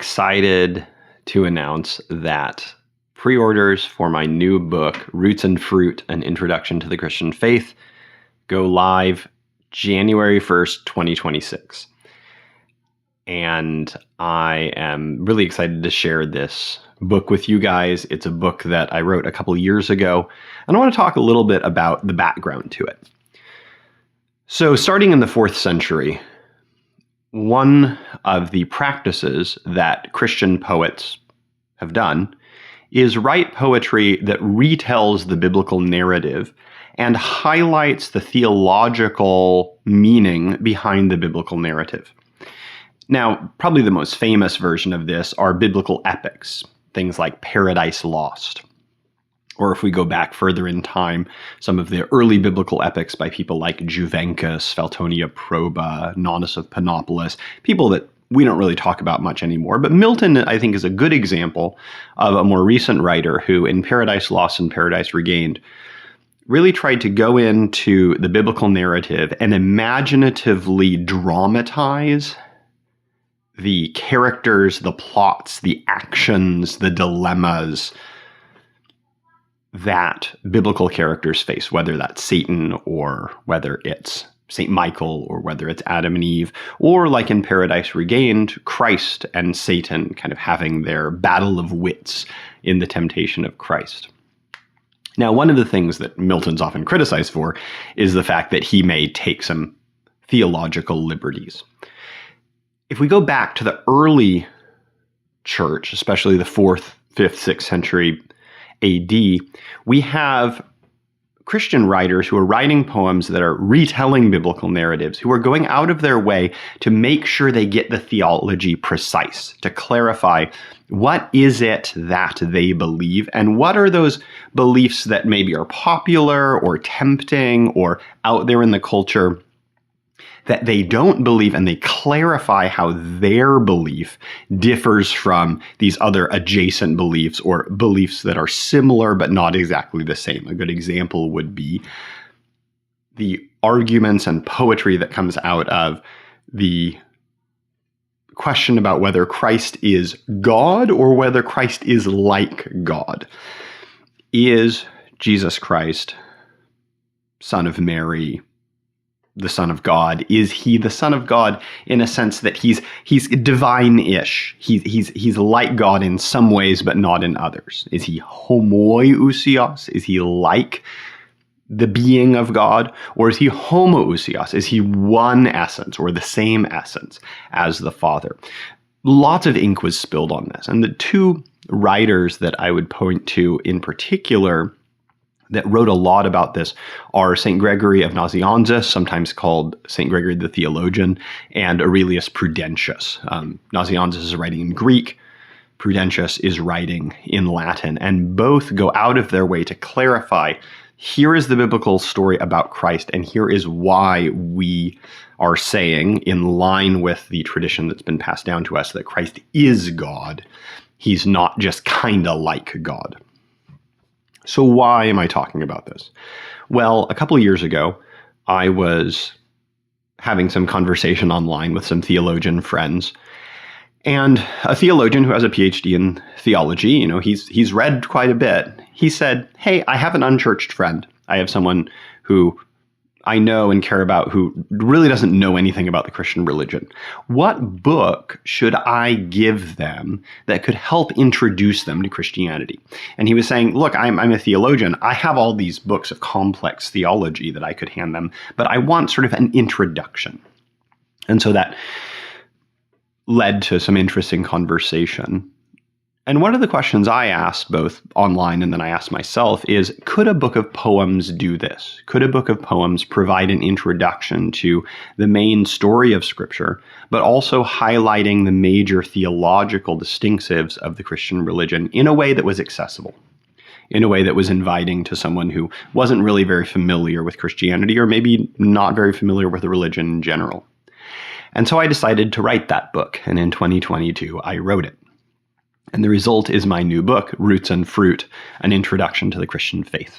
excited to announce that pre-orders for my new book, Roots and Fruit, An Introduction to the Christian Faith, go live January 1st, 2026. And I am really excited to share this book with you guys. It's a book that I wrote a couple years ago, and I want to talk a little bit about the background to it. So starting in the 4th century, one of the practices that Christian poets have done is write poetry that retells the biblical narrative and highlights the theological meaning behind the biblical narrative. Now, probably the most famous version of this are biblical epics, things like Paradise Lost. Or if we go back further in time, some of the early biblical epics by people like Juvencus, Faltonia Proba, Nonnus of Panopolis, people that we don't really talk about much anymore. But Milton, I think, is a good example of a more recent writer who, in Paradise Lost and Paradise Regained, really tried to go into the biblical narrative and imaginatively dramatize the characters, the plots, the actions, the dilemmas that biblical characters face, whether that's Satan or whether it's St. Michael or whether it's Adam and Eve, or like in Paradise Regained, Christ and Satan kind of having their battle of wits in the temptation of Christ. Now, one of the things that Milton's often criticized for is the fact that he may take some theological liberties. If we go back to the early church, especially the 4th, 5th, 6th century AD, we have Christian writers who are writing poems that are retelling biblical narratives, who are going out of their way to make sure they get the theology precise, to clarify what is it that they believe and what are those beliefs that maybe are popular or tempting or out there in the culture that they don't believe, and they clarify how their belief differs from these other adjacent beliefs or beliefs that are similar but not exactly the same. A good example would be the arguments and poetry that comes out of the question about whether Christ is God or whether Christ is like God. Is Jesus Christ, Son of Mary, the Son of God? Is he the Son of God in a sense that he's divine-ish? He's like God in some ways, but not in others. Is he homoousios? Is he like the being of God? Or is he homoousios? Is he one essence or the same essence as the Father? Lots of ink was spilled on this. And the two writers that I would point to in particular that wrote a lot about this are St. Gregory of Nazianzus, sometimes called St. Gregory the Theologian, and Aurelius Prudentius. Nazianzus is writing in Greek, Prudentius is writing in Latin, and both go out of their way to clarify, here is the biblical story about Christ, and here is why we are saying, in line with the tradition that's been passed down to us, that Christ is God. He's not just kind of like God. So why am I talking about this? Well, a couple of years ago, I was having some conversation online with some theologian friends, and a theologian who has a PhD in theology, he's read quite a bit. He said, "Hey, I have an unchurched friend. I have someone who I know and care about who really doesn't know anything about the Christian religion. What book should I give them that could help introduce them to Christianity?" And he was saying, look, I'm a theologian. I have all these books of complex theology that I could hand them, but I want sort of an introduction. And so that led to some interesting conversation. And one of the questions I asked both online and then I asked myself is, could a book of poems do this? Could a book of poems provide an introduction to the main story of Scripture, but also highlighting the major theological distinctives of the Christian religion in a way that was accessible, in a way that was inviting to someone who wasn't really very familiar with Christianity or maybe not very familiar with the religion in general? And so I decided to write that book, and in 2022 I wrote it. And the result is my new book, Roots and Fruit, An Introduction to the Christian Faith.